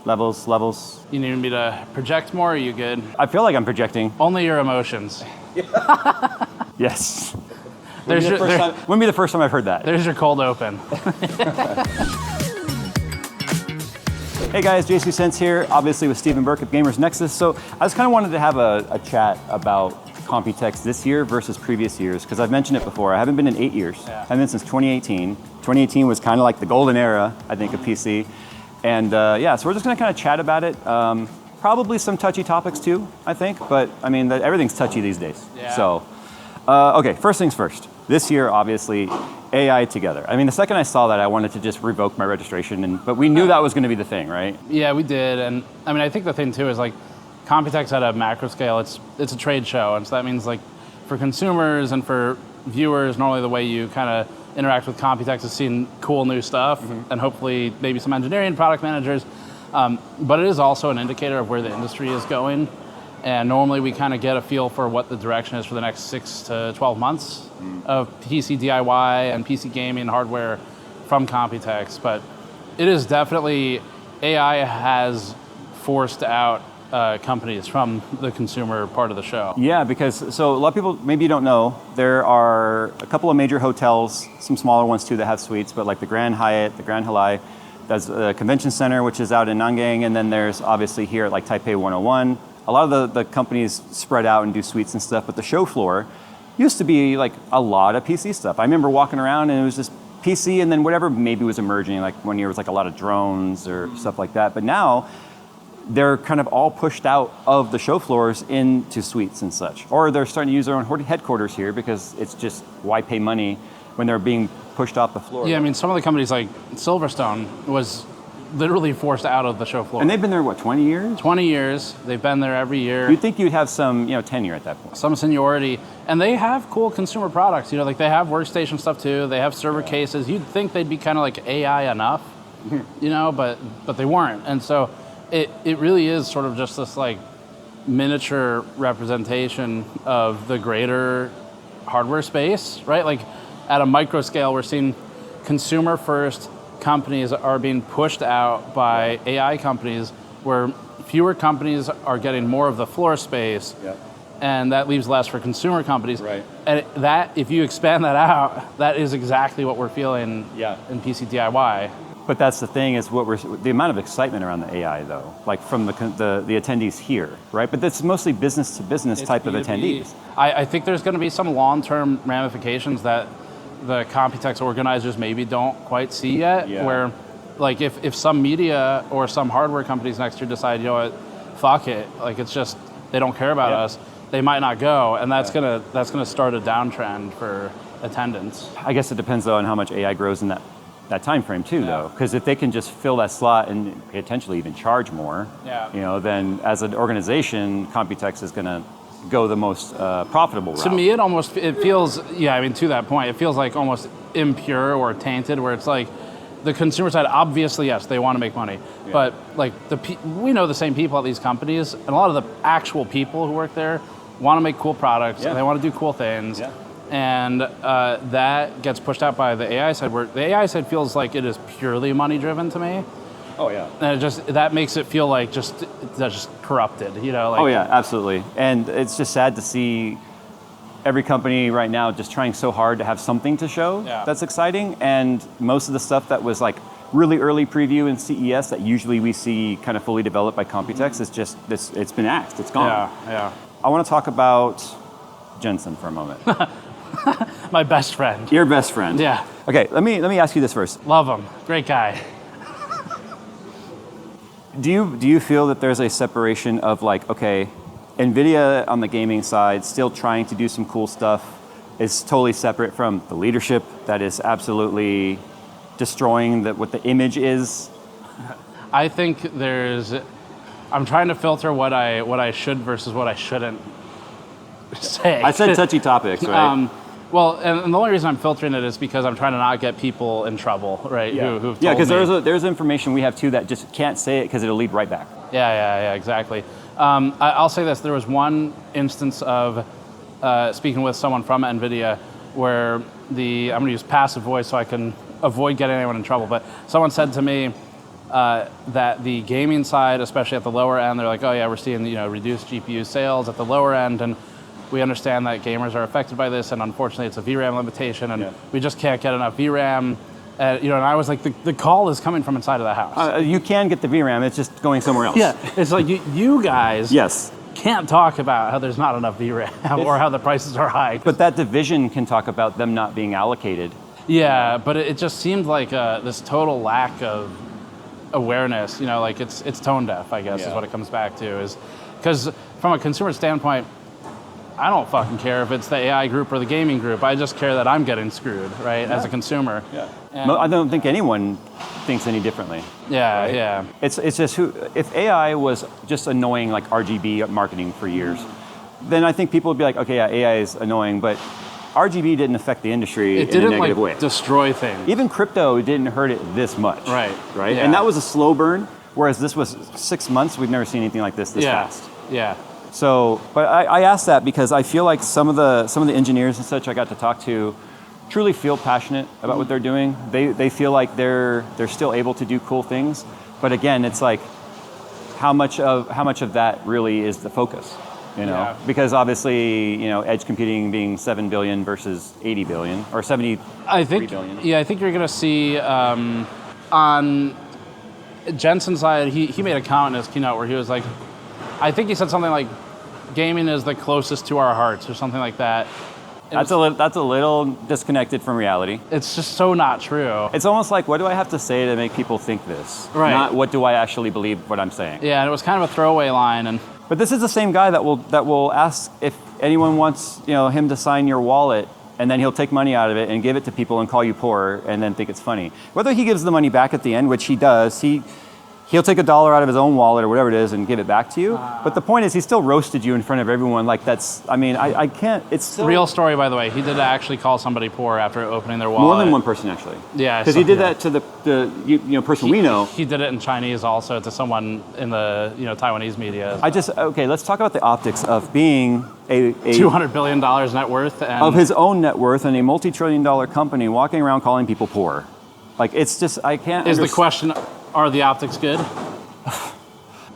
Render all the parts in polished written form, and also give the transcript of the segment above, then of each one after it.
Levels. You need me to project more, or are you good? I feel like I'm projecting. Only your emotions. Yes. Wouldn't be the first time I've heard that. There's your cold open. Hey guys, JayzTwoCents here, obviously with Stephen Burke of Gamers Nexus. So I just kind of wanted to have a chat about Computex this year versus previous years, because I've mentioned it before. I haven't been in 8 years. Yeah. I've been since 2018. 2018 was kind of like the golden era, I think, of PC. And yeah, so we're just going to kind of chat about it. Probably some touchy topics too, I think. But I mean, everything's touchy these days. Yeah. So, okay, first things first. This year, obviously, AI together. I mean, the second I saw that, I wanted to just revoke my registration, but we knew that was going to be the thing, right? Yeah, we did, and I mean, I think the thing too is like, Computex at a macro scale, it's a trade show, and so that means like, for consumers and for viewers, normally the way you kind of interact with Computex is seeing cool new stuff, and hopefully maybe some engineering, product managers, but it is also an indicator of where the industry is going. And normally we kind of get a feel for what the direction is for the next 6 to 12 months of PC DIY and PC gaming hardware from Computex. But it is definitely, AI has forced out companies from the consumer part of the show. Yeah, because, so a lot of people, maybe you don't know, there are a couple of major hotels, some smaller ones too that have suites, but like the Grand Hyatt, the Grand Halai, that's the convention center, which is out in Nangang, and then there's obviously here at like Taipei 101. A lot of the companies spread out and do suites and stuff, but the show floor used to be like a lot of PC stuff. I remember walking around and it was just PC and then whatever maybe was emerging, like one year was like a lot of drones or stuff like that. But now they're kind of all pushed out of the show floors into suites and such. Or they're starting to use their own headquarters here because it's just, why pay money when they're being pushed off the floor? Yeah, I mean, some of the companies like Silverstone was literally forced out of the show floor. And they've been there, what, 20 years? 20 years. They've been there every year. You'd think you'd have some, tenure at that point. Some seniority. And they have cool consumer products. Like they have workstation stuff too. They have server cases. You'd think they'd be kind of like AI enough, but they weren't. And so it really is sort of just this like miniature representation of the greater hardware space, right? Like at a micro scale, we're seeing consumer first companies are being pushed out by AI companies, where fewer companies are getting more of the floor space, and that leaves less for consumer companies. Right. And that, if you expand that out, that is exactly what we're feeling in PC DIY. But that's the thing, is the amount of excitement around the AI though, like from the attendees here, right? But that's mostly business to business type of attendees. I think there's going to be some long-term ramifications that the Computex organizers maybe don't quite see yet, where like if some media or some hardware companies next year decide, what, fuck it, like it's just, they don't care about us, they might not go, and that's gonna start a downtrend for attendance. I guess it depends though on how much AI grows in that time frame too, though, because if they can just fill that slot and potentially even charge more, then as an organization, Computex is gonna go the most profitable route. To me, it feels, to that point, it feels like almost impure or tainted, where it's like the consumer side, obviously, yes, they want to make money, but like we know the same people at these companies, and a lot of the actual people who work there want to make cool products, and they want to do cool things, and that gets pushed out by the AI side, where the AI side feels like it is purely money driven to me. Oh yeah. And that makes it feel like that's just corrupted, like. Oh yeah, absolutely. And it's just sad to see every company right now just trying so hard to have something to show that's exciting. And most of the stuff that was like really early preview in CES that usually we see kind of fully developed by Computex is just it's been axed, it's gone. Yeah. I want to talk about Jensen for a moment. My best friend. Your best friend. Yeah. Okay, let me ask you this first. Love him. Great guy. Do you feel that there's a separation of like, okay, NVIDIA on the gaming side still trying to do some cool stuff is totally separate from the leadership that is absolutely destroying what the image is? I think I'm trying to filter what I should versus what I shouldn't say. I said touchy topics, right? Well, and the only reason I'm filtering it is because I'm trying to not get people in trouble, right? Yeah, because there's information we have too that just can't say it because it'll lead right back. Yeah, exactly. I'll say this: there was one instance of speaking with someone from NVIDIA where I'm going to use passive voice so I can avoid getting anyone in trouble. But someone said to me, that the gaming side, especially at the lower end, they're like, oh yeah, we're seeing reduced GPU sales at the lower end, and we understand that gamers are affected by this, and unfortunately it's a VRAM limitation, and we just can't get enough VRAM. And I was like, the call is coming from inside of the house. You can get the VRAM, it's just going somewhere else. Yeah, it's like you guys yes. can't talk about how there's not enough VRAM or how the prices are high. But that division can talk about them not being allocated. Yeah, but it just seemed like this total lack of awareness. Like it's tone deaf, I guess, is what it comes back to. Is because from a consumer standpoint, I don't fucking care if it's the AI group or the gaming group. I just care that I'm getting screwed, right, as a consumer. Yeah. I don't think anyone thinks any differently. Yeah, right? yeah. It's just if AI was just annoying like RGB marketing for years, then I think people would be like, okay, yeah, AI is annoying, but RGB didn't affect the industry in a negative way. Destroy things. Even crypto didn't hurt it this much. Right. Right? Yeah. And that was a slow burn, whereas this was 6 months. We've never seen anything like this fast. Yeah. So, but I asked that because I feel like some of the engineers and such I got to talk to truly feel passionate about what they're doing. They feel like they're still able to do cool things, but again, it's like how much of that really is the focus, Yeah. Because obviously, edge computing being 7 billion versus 80 billion or 73 billion. Yeah, I think you're gonna see on Jensen's side, he made a comment in his keynote where he was like, I think he said something like, gaming is the closest to our hearts or something like that. That's a little disconnected from reality. It's just so not true. It's almost like, what do I have to say to make people think this? Right. Not what do I actually believe what I'm saying. Yeah, and it was kind of a throwaway line. But this is the same guy that will ask if anyone wants him to sign your wallet, and then he'll take money out of it and give it to people and call you poor and then think it's funny. Whether he gives the money back at the end, which he does, he'll take $1 out of his own wallet or whatever it is and give it back to you. But the point is, he still roasted you in front of everyone. Like I can't. It's still real story, by the way. He did actually call somebody poor after opening their wallet. More than one person, actually. Yeah, because he did that to the person we know. He did it in Chinese also to someone in the Taiwanese media. Let's talk about the optics of being a $200 billion net worth of his own net worth and a multi-trillion-dollar company walking around calling people poor. Like it's just I can't. Is the question? Are the optics good?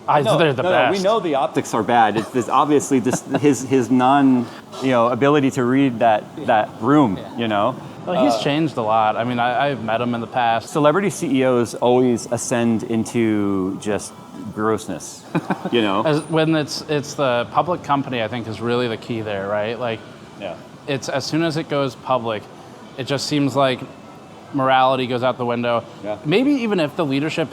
They're the best. We know the optics are bad. It's obviously just his non, ability to read that room. Well, he's changed a lot. I mean, I've met him in the past. Celebrity CEOs always ascend into just grossness. When it's the public company, I think is really the key there, right? Like, it's as soon as it goes public, it just seems like morality goes out the window. Yeah. Maybe even if the leadership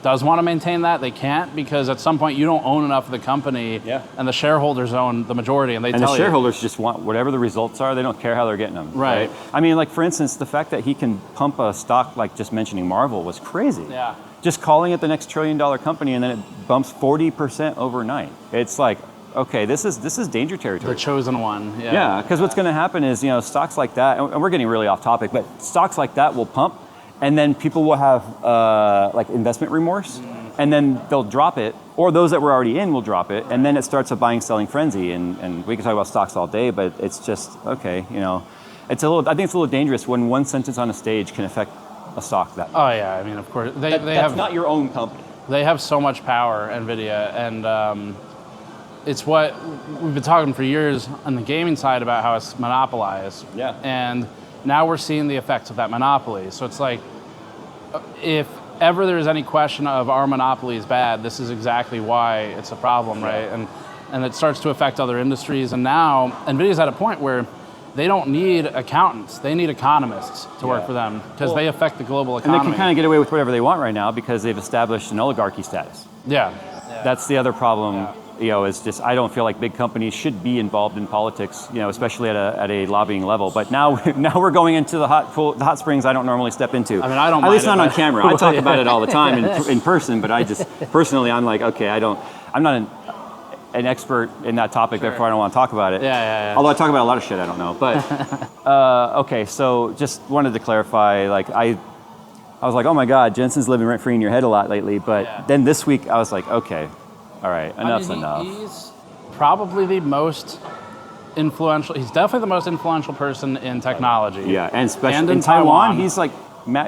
does want to maintain that, they can't, because at some point you don't own enough of the company, and the shareholders own the majority, and the shareholders just want whatever the results are. They don't care how they're getting them. Right. I mean, like for instance, the fact that he can pump a stock, like just mentioning Marvel, was crazy. Yeah. Just calling it the next $1 trillion company, and then it bumps 40% overnight. It's like, okay, this is danger territory. The chosen one. Yeah, because what's going to happen is, stocks like that, and we're getting really off topic, but stocks like that will pump, and then people will have like investment remorse, and then they'll drop it, or those that were already in will drop it, and then it starts a buying, selling frenzy, and we can talk about stocks all day, but it's just, okay, I think it's a little dangerous when one sentence on a stage can affect a stock that much. Oh yeah, I mean, of course. That's not your own company. They have so much power, NVIDIA, and it's what we've been talking for years on the gaming side about how it's monopolized. Yeah. And now we're seeing the effects of that monopoly. So it's like, if ever there's any question of our monopoly is bad, this is exactly why it's a problem, right? And it starts to affect other industries. And now NVIDIA's at a point where they don't need accountants. They need economists to work for them, because they affect the global economy. And they can kind of get away with whatever they want right now because they've established an oligarchy status. Yeah. That's the other problem. Is just I don't feel like big companies should be involved in politics, especially at a lobbying level. But now we're going into the hot springs I don't normally step into. I mean, I don't. At least not on camera. I talk about it all the time in person, but I just personally I'm like, okay, I'm not an expert in that topic, therefore I don't want to talk about it. Yeah. Although I talk about a lot of shit I don't know. But okay, so just wanted to clarify, like I was like, oh my God, Jensen's living rent free in your head a lot lately. But then this week I was like, okay. All right, enough's enough. He's probably the most influential. He's definitely the most influential person in technology. Yeah, and especially in Taiwan, he's like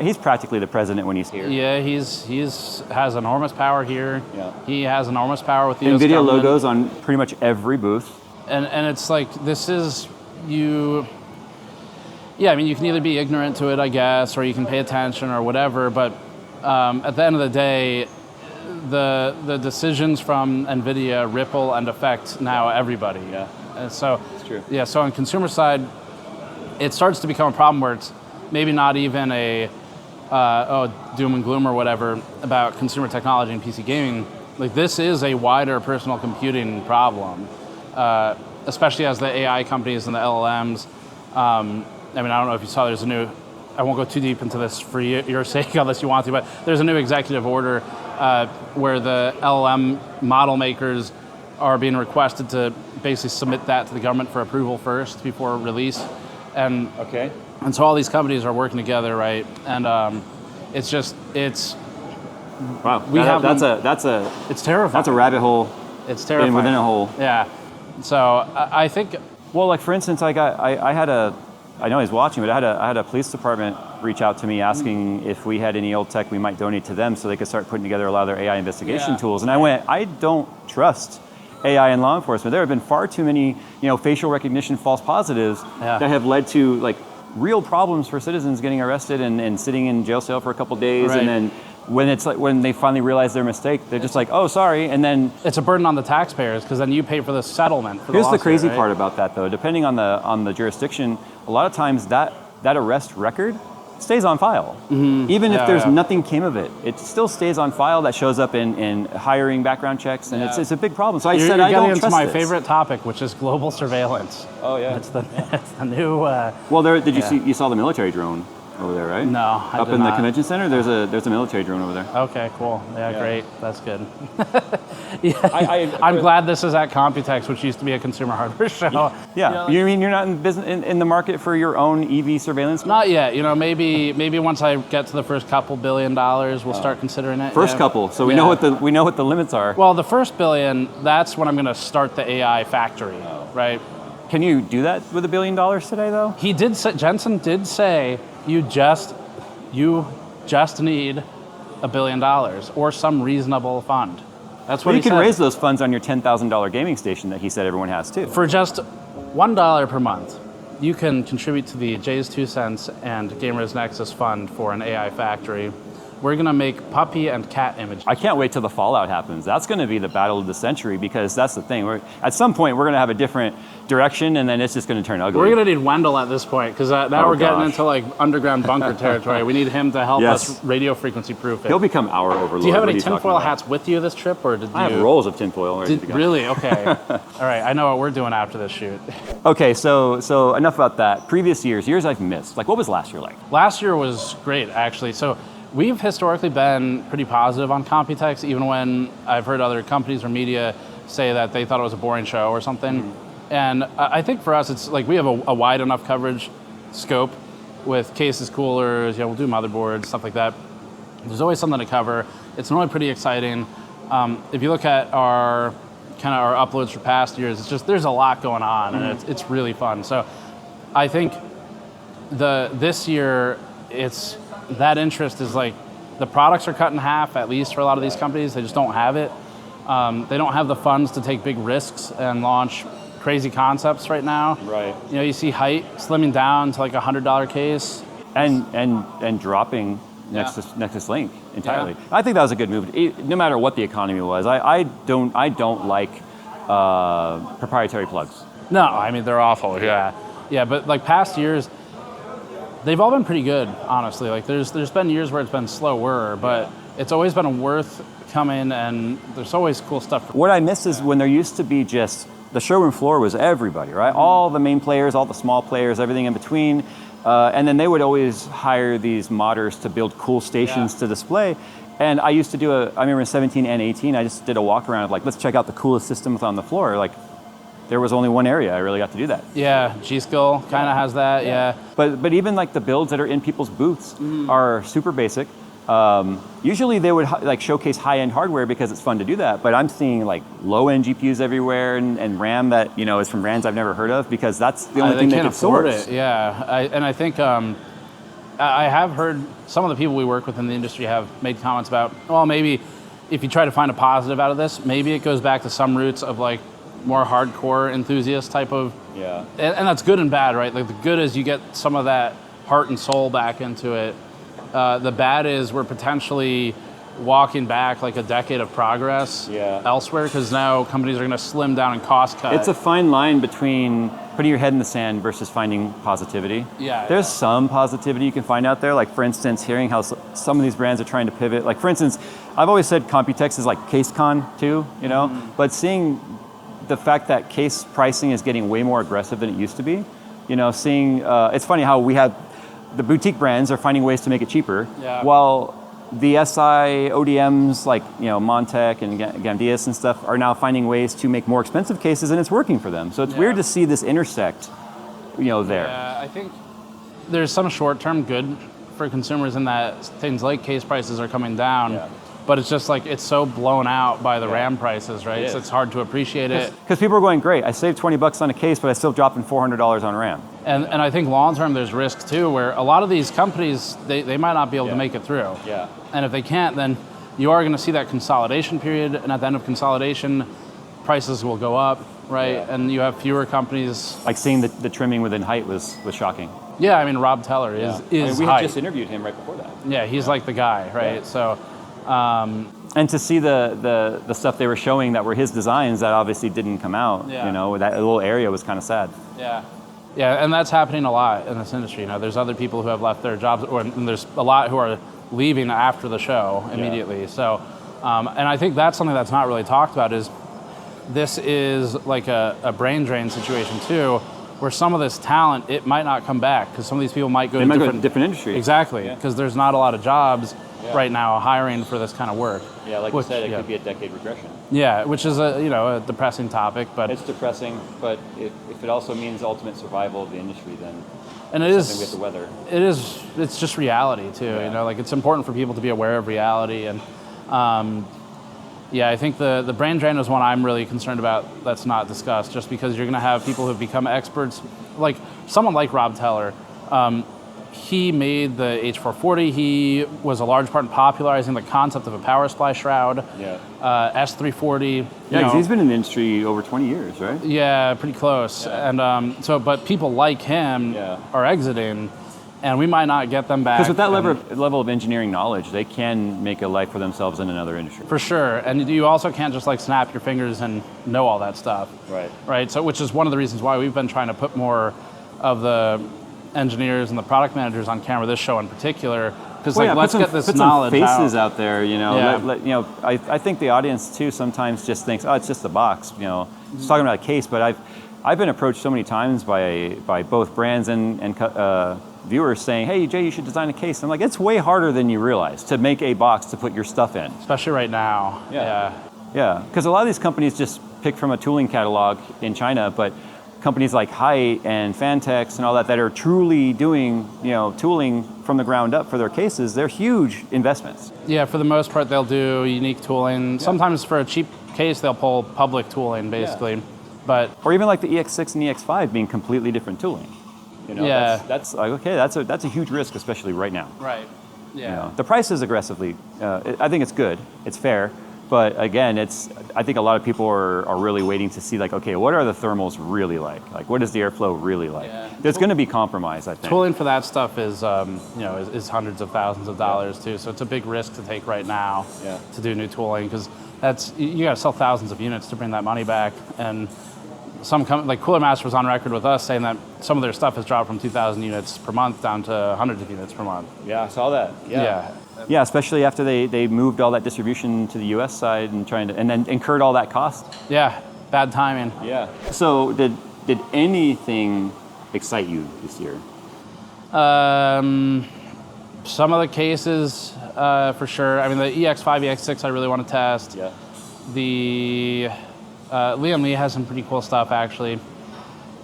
he's practically the president when he's here. Yeah, he's has enormous power here. Yeah. He has enormous power with the US NVIDIA government. logos on pretty much every booth. And it's like, this is, you, yeah, I mean, you can either be ignorant to it, I guess, or you can pay attention or whatever, but at the end of the day, the decisions from NVIDIA ripple and affect now everybody. Yeah. And so, That's true. Yeah, so on consumer side, it starts to become a problem where it's maybe not even a, doom and gloom or whatever about consumer technology and PC gaming. Like, this is a wider personal computing problem. Especially as the AI companies and the LLMs. I mean, I don't know if you saw, there's a new, I won't go too deep into this for your sake unless you want to, but there's a new executive order where the LLM model makers are being requested to basically submit that to the government for approval first before release. And Okay. And so all these companies are working together, right? And it's Wow. We have it's terrifying. That's a rabbit hole. It's terrifying. Within a hole. Yeah. So I think. Well, like for instance, I know he's watching, but I had a police department reach out to me asking if we had any old tech we might donate to them so they could start putting together a lot of their AI investigation tools. And I went, I don't trust AI in law enforcement. There have been far too many, facial recognition false positives that have led to like real problems for citizens getting arrested and sitting in jail cell for a couple days, Right. and then when they finally realize their mistake, they're just like, oh, sorry, and then It's a burden on the taxpayers because then you pay for the settlement. For here's the lawsuit, crazy right? part about that, though. Depending on the jurisdiction, a lot of times that arrest record stays on file. Even if there's nothing came of it, it still stays on file. That shows up in hiring background checks, and it's a big problem. So I said, I don't into trust my this. favorite topic, which is global surveillance. Oh yeah. It's the new. Well, you saw the military drone over there, right? No, I Up did in the not. convention center, there's a military drone over there. Okay, cool. Yeah, great. That's good. I- I'm glad this is at Computex, which used to be a consumer hardware show. Yeah. You mean you're not in business in the market for your own EV surveillance? Not yet. Maybe once I get to the first couple $1 billion, we'll start considering it. First Yeah. couple, so we know what the limits are. Well, the first $1 billion, that's when I'm going to start the AI factory, right? Can you do that with $1 billion today, though? He did say, Jensen did say, you just need $1 billion or some reasonable fund. That's what Well, you he can said. raise those funds on your $10,000 gaming station that he said everyone has too. For just $1 per month, you can contribute to the JayzTwoCents and Gamers Nexus fund for an AI factory. We're going to make puppy and cat images. I can't wait till the fallout happens. That's going to be the battle of the century, because that's the thing. At some point, we're going to have a different direction, and then it's just going to turn ugly. We're going to need Wendell at this point, because now we're getting into like underground bunker territory. We need him to help us radio frequency proof it. He'll become our overlord. Do you have What any are talking tinfoil about? hats with you this trip, or did you? I have rolls of tinfoil ready to go. Really? Okay. All right. I know what we're doing after this shoot. Okay, so enough about that. Previous years I've missed. Like, what was last year like? Last year was great, actually. So we've historically been pretty positive on Computex, even when I've heard other companies or media say that they thought it was a boring show or something. Mm-hmm. And I think for us, it's like we have a wide enough coverage scope with cases, coolers, we'll do motherboards, stuff like that. There's always something to cover. It's normally pretty exciting. If you look at our uploads for past years, it's just, there's a lot going on, and it's really fun. So I think this year, it's, that interest is like, the products are cut in half, at least for a lot of these companies. They just don't have it. They don't have the funds to take big risks and launch crazy concepts right now. Right. You see height slimming down to like a $100 case. And dropping Nexus Link entirely. Yeah. I think that was a good move. No matter what the economy was, I don't like proprietary plugs. No, I mean, they're awful. Yeah, but like past years, they've all been pretty good, honestly. Like there's been years where it's been slower, but it's always been worth coming, and there's always cool stuff. What I miss is when there used to be just, the showroom floor was everybody, right? Mm-hmm. All the main players, all the small players, everything in between. And then they would always hire these modders to build cool stations to display. And I used to I remember in 17 and 18, I just did a walk around of like, let's check out the coolest systems on the floor. Like, there was only one area I really got to do that. Yeah, G-Skill kind of has that, yeah. But even like the builds that are in people's booths are super basic. Usually they would like showcase high-end hardware because it's fun to do that, but I'm seeing like low-end GPUs everywhere and RAM that is from brands I've never heard of, because that's the only thing they can afford it. Yeah, and I think I have heard some of the people we work with in the industry have made comments about, well, maybe if you try to find a positive out of this, maybe it goes back to some roots of like more hardcore enthusiast type of, and that's good and bad, right? Like the good is you get some of that heart and soul back into it. The bad is we're potentially walking back like a decade of progress elsewhere, because now companies are going to slim down and cost cut. It's a fine line between putting your head in the sand versus finding positivity. There's some positivity you can find out there, like for instance, hearing how some of these brands are trying to pivot. Like for instance, I've always said Computex is like CaseCon too, you know, but seeing the fact that case pricing is getting way more aggressive than it used to be, you know, seeing, it's funny how we have, the boutique brands are finding ways to make it cheaper, while the SI ODMs like, you know, Montec and Gamdias and stuff are now finding ways to make more expensive cases, and it's working for them. So it's weird to see this intersect, you know, there. Yeah, I think there's some short-term good for consumers in that things like case prices are coming down, but it's just like, it's so blown out by the RAM prices, right? So it's hard to appreciate it. Because people are going, great, I saved $20 on a case, but I still dropping $400 on RAM. And I think long-term there's risk too, where a lot of these companies, they might not be able to make it through. And if they can't, then you are going to see that consolidation period, and at the end of consolidation, prices will go up, right? And you have fewer companies. Like seeing the trimming within height was shocking. Yeah, I mean, Rob Teller is I mean, we had just interviewed him right before that. Yeah, he's like the guy, right? So. And to see the stuff they were showing that were his designs that obviously didn't come out, you know, that little area was kind of sad. Yeah, and that's happening a lot in this industry. You know, there's other people who have left their jobs, and there's a lot who are leaving after the show immediately. So, and I think that's something that's not really talked about, is this is like a brain drain situation too, where some of this talent, it might not come back, because some of these people might go to different industries. Exactly, because there's not a lot of jobs right now hiring for this kind of work. Yeah, like you said, it could be a decade regression. Yeah, which is a depressing topic, but it's depressing. But if it also means ultimate survival of the industry, then and something we have to weather. It's just reality too. You know, like it's important for people to be aware of reality, and I think the brain drain is one I'm really concerned about. That's not discussed, just because you're going to have people who've become experts, like someone like Rob Teller. He made the H440. He was a large part in popularizing the concept of a power supply shroud. S340. Yeah, because he's been in the industry over 20 years, right? Yeah, pretty close. And but people like him are exiting, and we might not get them back. Because with that level of engineering knowledge, they can make a life for themselves in another industry. For sure, and you also can't just like snap your fingers and know all that stuff. Right. So, which is one of the reasons why we've been trying to put more of the engineers and the product managers on camera this show in particular, because let's get this knowledge put some faces out there, you know. Yeah. You know, I think the audience too sometimes just thinks, oh, it's just a box, you know, just talking about a case. But I've been approached so many times by both brands and viewers saying, hey, Jay, you should design a case. I'm like, it's way harder than you realize to make a box to put your stuff in, especially right now. Yeah, because a lot of these companies just pick from a tooling catalog in China, but companies like Height and Fantex and all that are truly doing, you know, tooling from the ground up for their cases, they're huge investments. Yeah, for the most part, they'll do unique tooling. Sometimes for a cheap case, they'll pull public tooling, basically. But or even like the EX6 and EX5 being completely different tooling. You know, that's like, okay, that's a huge risk, especially right now. Right. Yeah. You know, the price is aggressively. I think it's good. It's fair. But again, I think a lot of people are really waiting to see, like, okay, what are the thermals really like? Like, what is the airflow really like? There's going to be compromise, I think. Tooling for that stuff is is hundreds of thousands of dollars too. So it's a big risk to take right now to do new tooling, because you got to sell thousands of units to bring that money back. And like Cooler Master was on record with us saying that some of their stuff has dropped from 2,000 units per month down to hundreds of units per month. Yeah, I saw that. Yeah, especially after they moved all that distribution to the U.S. side and then incurred all that cost. Yeah, bad timing. Yeah. So did anything excite you this year? Some of the cases, for sure. I mean, the EX5, EX6, I really want to test. Yeah. The Liam Lee has some pretty cool stuff, actually.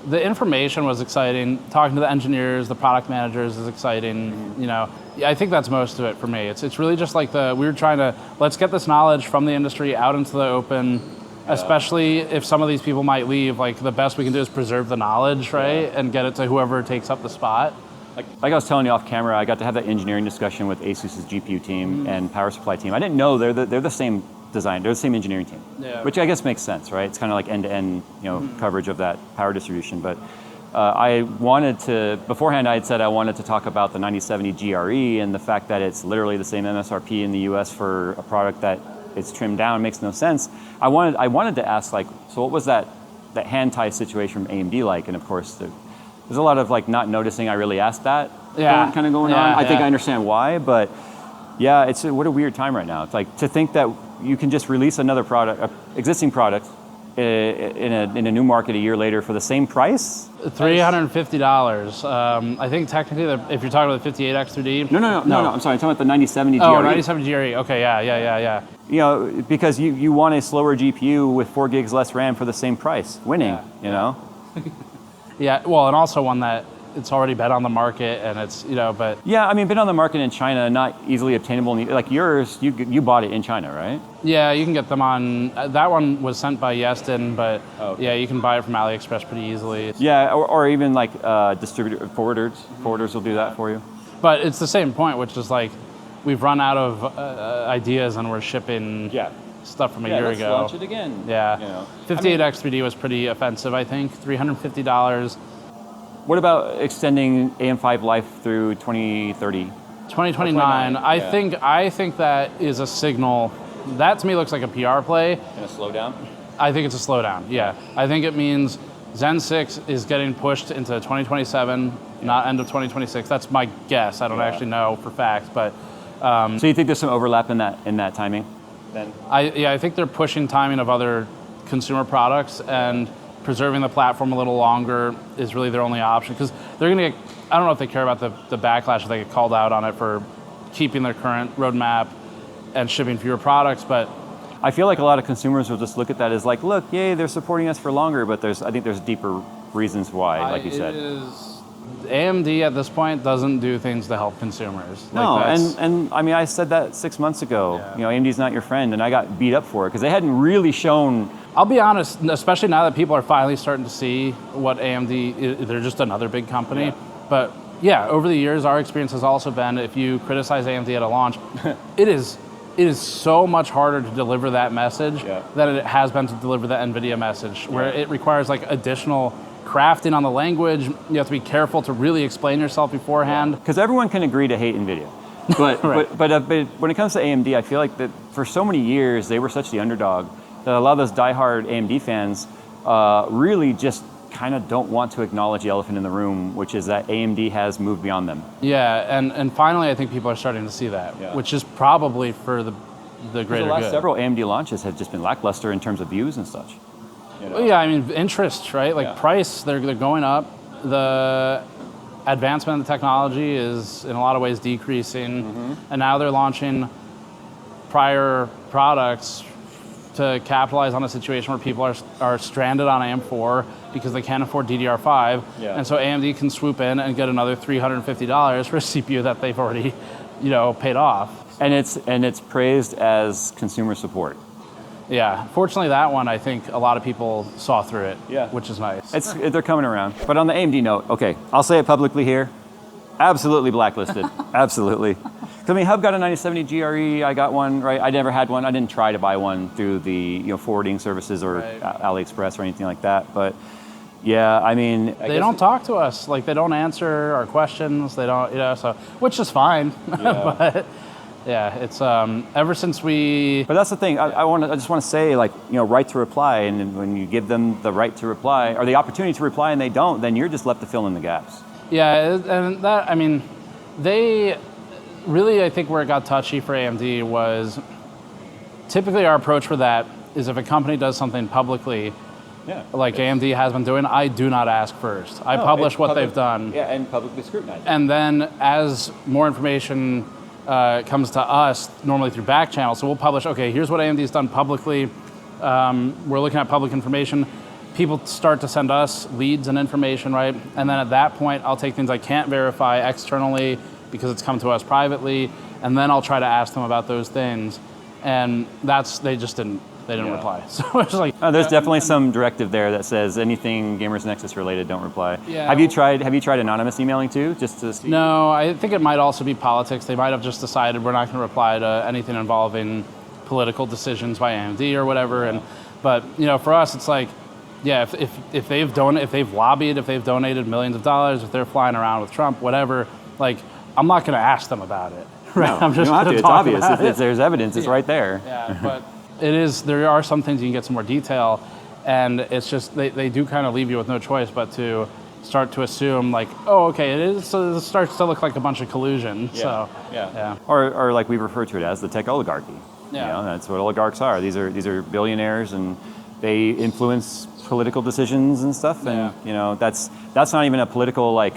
The information was exciting. Talking to the engineers, the product managers is exciting. You know, I think that's most of it for me. It's really just like we were trying to, let's get this knowledge from the industry out into the open, especially if some of these people might leave. Like, the best we can do is preserve the knowledge, right? And get it to whoever takes up the spot. Like I was telling you off camera, I got to have that engineering discussion with ASUS's GPU team and power supply team. I didn't know they're the same design, they're the same engineering team, which I guess makes sense, right? It's kind of like end-to-end, coverage of that power distribution. But I wanted to, beforehand I had said I wanted to talk about the 9070 GRE and the fact that it's literally the same MSRP in the US for a product that it's trimmed down, makes no sense. I wanted to ask, like, so what was that hand tie situation from AMD like? And of course, there's a lot of like not noticing I really asked that kind of going on. I think I understand why, but yeah, what a weird time right now. It's like to think that you can just release another product, existing product, in a new market a year later for the same price. $350. I think technically, if you're talking about the 58X3D. No. I'm sorry. I'm talking about the 9070 GRE. Oh, 9070 GRE. Okay, yeah. You know, because you want a slower GPU with 4 gigs less RAM for the same price, winning. You know. Yeah. Well, and also one that it's already been on the market, and it's but yeah, I mean, been on the market in China, not easily obtainable. Like yours, you bought it in China, right? Yeah, you can get them on. That one was sent by Jensen, but yeah, you can buy it from AliExpress pretty easily. Yeah, or even like distributor forwarders. Forwarders will do that for you. But it's the same point, which is like we've run out of ideas, and we're shipping stuff from a year ago. Launch it again. Yeah, 58X3D was pretty offensive. I think $350. What about extending AM5 life through 2030? 2029. I think that is a signal. That to me looks like a PR play. And a slowdown? I think it's a slowdown, yeah. I think it means Zen 6 is getting pushed into 2027, not end of 2026. That's my guess. I don't actually know for facts, but so you think there's some overlap in that timing then? I think they're pushing timing of other consumer products, and preserving the platform a little longer is really their only option, because they're going to get, I don't know if they care about the backlash if they get called out on it for keeping their current roadmap and shipping fewer products, but I feel like a lot of consumers will just look at that as like, look, yay, they're supporting us for longer, but I think there's deeper reasons why, like you said. AMD at this point doesn't do things to help consumers. No, and I mean, I said that 6 months ago, AMD's not your friend, and I got beat up for it, because they hadn't really shown. I'll be honest, especially now that people are finally starting to see what AMD is, they're just another big company. Yeah. But yeah, over the years, our experience has also been, if you criticize AMD at a launch, it is so much harder to deliver that message than it has been to deliver the NVIDIA message, where it requires like additional crafting on the language. You have to be careful to really explain yourself beforehand. Because everyone can agree to hate NVIDIA. But, but when it comes to AMD, I feel like that for so many years, they were such the underdog that a lot of those diehard AMD fans really just kind of don't want to acknowledge the elephant in the room, which is that AMD has moved beyond them. Yeah, and finally I think people are starting to see that, which is probably for the greater good. The last several AMD launches have just been lackluster in terms of views and such. Well, yeah, I mean, interest, right? Like price, they're going up. The advancement of the technology is in a lot of ways decreasing, and now they're launching prior products to capitalize on a situation where people are stranded on AM4 because they can't afford DDR5, and so AMD can swoop in and get another $350 for a CPU that they've already, paid off. And it's praised as consumer support. Yeah, fortunately that one, I think a lot of people saw through it, which is nice. They're coming around. But on the AMD note, okay, I'll say it publicly here, absolutely blacklisted, absolutely. I mean, Hub got a 9070 GRE, I got one, right? I never had one. I didn't try to buy one through the forwarding services or AliExpress or anything like that. But yeah, I mean, they don't talk to us. Like, they don't answer our questions. They don't, so, which is fine. But yeah, it's ever since we. But that's the thing. I just want to say, like, right to reply, and when you give them the right to reply or the opportunity to reply and they don't, then you're just left to fill in the gaps. Yeah, and that, I mean, they. Really, I think where it got touchy for AMD was typically our approach for that is if a company does something publicly, like AMD has been doing, I do not ask first. I publish what they've done. Yeah, and publicly scrutinize. And then as more information comes to us, normally through back channels, so we'll publish, okay, here's what AMD's done publicly. We're looking at public information. People start to send us leads and information, right? And then at that point, I'll take things I can't verify externally because it's come to us privately, and then I'll try to ask them about those things. and they just didn't reply. So it's like there's definitely some directive there that says anything Gamers Nexus related, don't reply. Yeah. Have you tried anonymous emailing too, just to see? No, I think it might also be politics. They might have just decided we're not going to reply to anything involving political decisions by AMD or whatever. But for us, it's like, yeah, if they've lobbied, if they've donated millions of dollars, if they're flying around with Trump, whatever, like I'm not going to ask them about it. Right? No, I'm just you don't have to. It's talk obvious. about If there's evidence, it's right there. Yeah, but there are some things you can get some more detail, and it's just they do kind of leave you with no choice but to start to assume like, oh, okay, it is. So it starts to look like a bunch of collusion. Yeah. So yeah. Or like we refer to it as the tech oligarchy. Yeah. That's what oligarchs are. These are billionaires, and they influence political decisions and stuff. And that's not even a political like.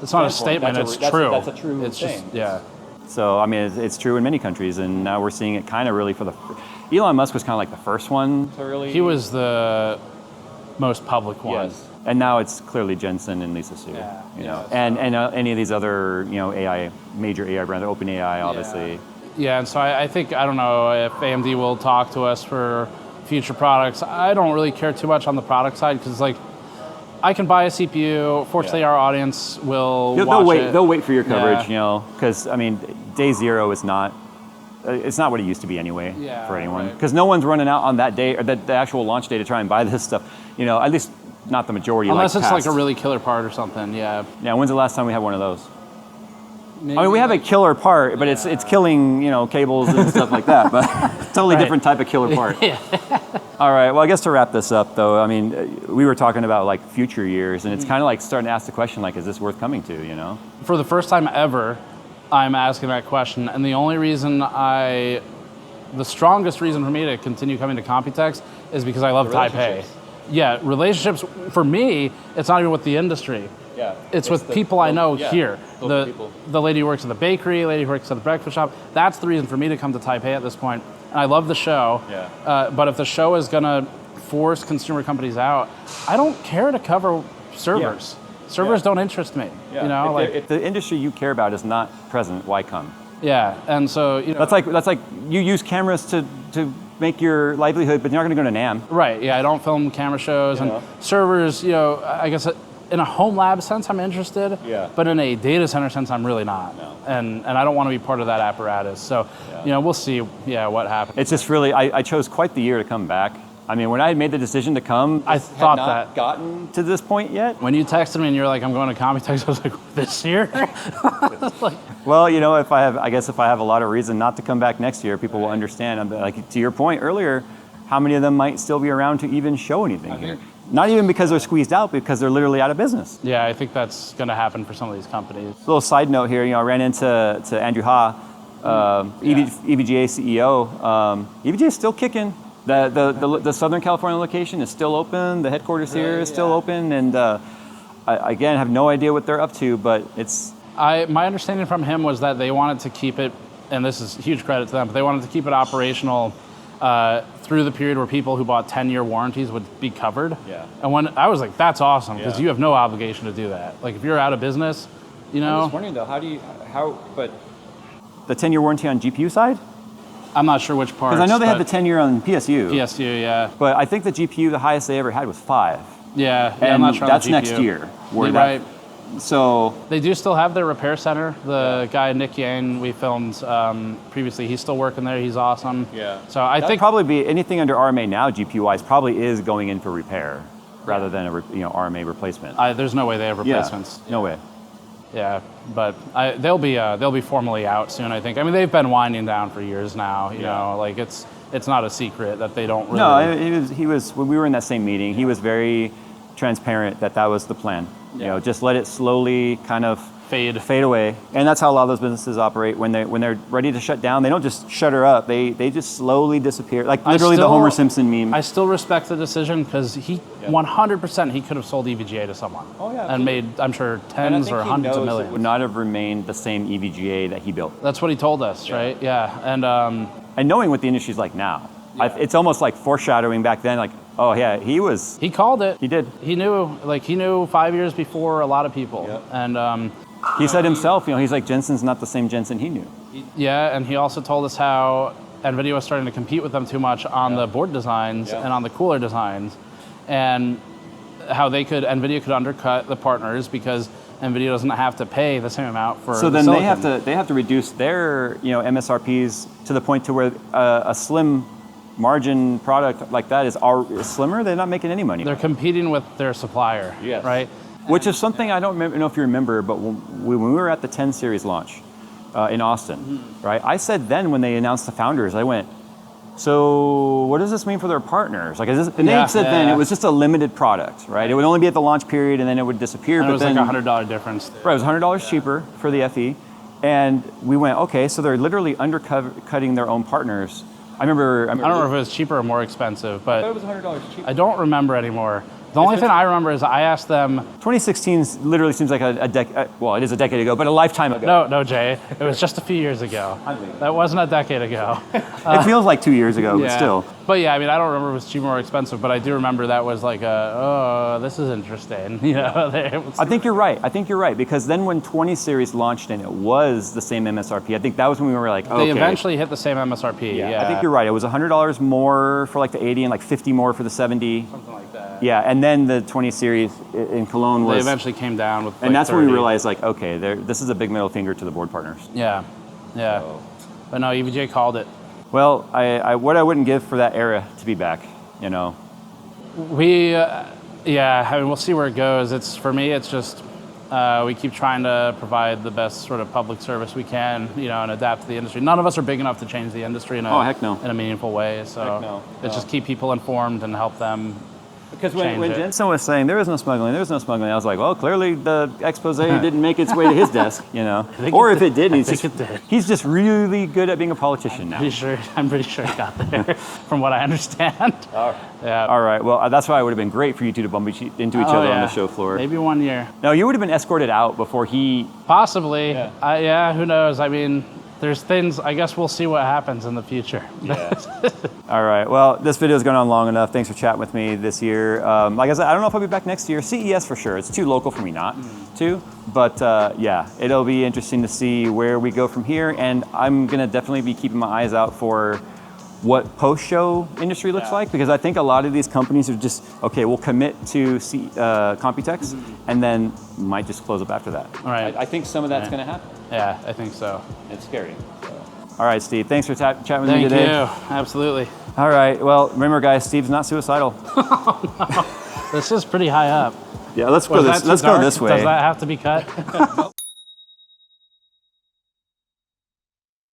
It's not a statement. It's true. That's a true It's thing. just yeah. So I mean, it's true in many countries, and now we're seeing it kind of really for the. Elon Musk was kind of like the first one to really. He was the most public one. Yes. And now it's clearly Jensen and Lisa Su. Yeah. And any of these other major AI brands, OpenAI, obviously. Yeah, and so I think, I don't know if AMD will talk to us for future products. I don't really care too much on the product side because, like, I can buy a CPU. Fortunately, our audience will watch it. They'll wait for your coverage, because, I mean, day zero is not, it's not what it used to be anyway for anyone. Because no one's running out on that day, or the actual launch day to try and buy this stuff. At least not the majority. Unless it's past. like a really killer part or something, yeah. Yeah, when's the last time we had one of those? Maybe I mean, we have a killer part, but it's killing, cables and stuff like that. But totally different type of killer part. All right. Well, I guess to wrap this up, though, I mean, we were talking about like future years, and it's kind of like starting to ask the question, like, is this worth coming to? For the first time ever, I'm asking that question, and the only reason the strongest reason for me to continue coming to Computex is because I love Taipei. Yeah, relationships for me. It's not even with the industry. Yeah, it's with people I know here. People. The lady who works at the bakery, the lady who works at the breakfast shop. That's the reason for me to come to Taipei at this point. And I love the show. Yeah. But if the show is going to force consumer companies out, I don't care to cover servers. Yeah. Servers don't interest me. Yeah. If the industry you care about is not present, why come? Yeah, and so that's like you use cameras to make your livelihood, but you're not going to go to NAMM. Right. Yeah, I don't film camera shows and servers. I guess in a home lab sense, I'm interested. Yeah. But in a data center sense, I'm really not. No. And I don't want to be part of that apparatus. So, we'll see. What happens. It's just really I chose quite the year to come back. I mean, when I had made the decision to come, I thought had not gotten to this point yet. When you texted me and you're like, I'm going to Computex, I was like, this year? Well, if I have a lot of reason not to come back next year, people will understand. Like to your point earlier, how many of them might still be around to even show anything here? Not even because they're squeezed out, because they're literally out of business. Yeah, I think that's going to happen for some of these companies. A little side note here, I ran into Andrew Ha, EVGA CEO. EVGA is still kicking. The Southern California location is still open. The headquarters here is still open, and I again have no idea what they're up to, but it's. My understanding from him was that they wanted to keep it, and this is huge credit to them, but they wanted to keep it operational through the period where people who bought 10-year warranties would be covered. Yeah. And when I was like, that's awesome, because you have no obligation to do that. Like if you're out of business, I'm just wondering though, but the 10-year warranty on GPU side? I'm not sure which part. Because I know they had the 10-year on PSU. PSU, yeah. But I think the GPU, the highest they ever had was 5. Yeah, and I'm not sure that's on the GPU. next year. Right. So they do still have their repair center. The guy Nick Yang we filmed previously, he's still working there. He's awesome. Yeah. So I think probably be anything under RMA now, GPU-wise, probably is going in for repair rather than a RMA replacement. There's no way they have replacements. Yeah. No way. Yeah, but they'll be formally out soon. I think. I mean, they've been winding down for years now. You know, like it's not a secret that they don't really. No, he was when we were in that same meeting. He was very transparent that was the plan. Yeah. Just let it slowly kind of fade away, and that's how a lot of those businesses operate. When they're ready to shut down, they don't just shutter up. They just slowly disappear, like literally the Homer Simpson meme. I still respect the decision because he 100% he could have sold EVGA to someone. Oh yeah, and made I'm sure tens or hundreds of millions. It would not have remained the same EVGA that he built. That's what he told us, right? Yeah, and knowing what the industry's like now, it's almost like foreshadowing back then. Like, oh yeah, he called it. He did. He knew 5 years before a lot of people, and he said himself, he's like, Jensen's not the same Jensen he knew. Yeah, and he also told us how NVIDIA was starting to compete with them too much on the board designs and on the cooler designs, and how NVIDIA could undercut the partners because NVIDIA doesn't have to pay the same amount for So the then silicon. they have to reduce their MSRPs to the point to where a slim margin product like that is slimmer. They're not making any money. They're competing with their supplier, right? Which is something I don't know if you remember, but when we were at the 10 series launch in Austin, right? I said then when they announced the founders, I went, so what does this mean for their partners? Like, and they said then it was just a limited product, right? It would only be at the launch period and then it would disappear. And but it was then, like a $100 difference. Right, it was $100 cheaper for the FE. And we went, okay, so they're literally undercutting their own partners. I don't remember if it was cheaper or more expensive, but it was $100 cheaper. I don't remember anymore. The only thing I remember is I asked them. 2016 literally seems like a decade. Well, it is a decade ago, but a lifetime ago. No, Jay. It was just a few years ago. That wasn't a decade ago. It feels like 2 years ago, but still. But yeah, I mean, I don't remember if it was cheaper or expensive, but I do remember that was like this is interesting. I think you're right, because then when 20 series launched and it was the same MSRP, I think that was when we were like, okay. They eventually hit the same MSRP. Yeah. I think you're right. It was $100 more for like the 80 and like 50 more for the 70. Something like that. Yeah, and then the 20 series in Cologne was. They eventually came down with. And that's 30. when we realized, like, okay, this is a big middle finger to the board partners. Yeah. But no, EVGA called it. Well, what I wouldn't give for that era to be back, We, I mean, we'll see where it goes. For me, it's just we keep trying to provide the best sort of public service we can, and adapt to the industry. None of us are big enough to change the industry in a meaningful way. So it's just keep people informed and help them. Because when Jensen was saying there was no smuggling, I was like, well, clearly the expose didn't make its way to his desk, Or if it did, he's just really good at being a politician now. I'm pretty sure it got there, from what I understand. Yeah. All right. Well, that's why it would have been great for you two to bump into each other on the show floor. Maybe 1 year. No, you would have been escorted out before he. Possibly. Yeah. Who knows? I mean, there's things. I guess we'll see what happens in the future. All right. Well, this video has gone on long enough. Thanks for chatting with me this year. Like I said, I don't know if I'll be back next year. CES for sure. It's too local for me not to. But it'll be interesting to see where we go from here. And I'm going to definitely be keeping my eyes out for what post-show industry looks like, because I think a lot of these companies are just, okay, we'll commit to Computex and then might just close up after that. All right. I think some of that's going to happen. Yeah, I think so. It's scary. All right, Steve, thanks for chatting with me today. Thank you. Absolutely. All right. Well, remember, guys, Steve's not suicidal. This is pretty high up. Yeah, let's go this way. Does that have to be cut?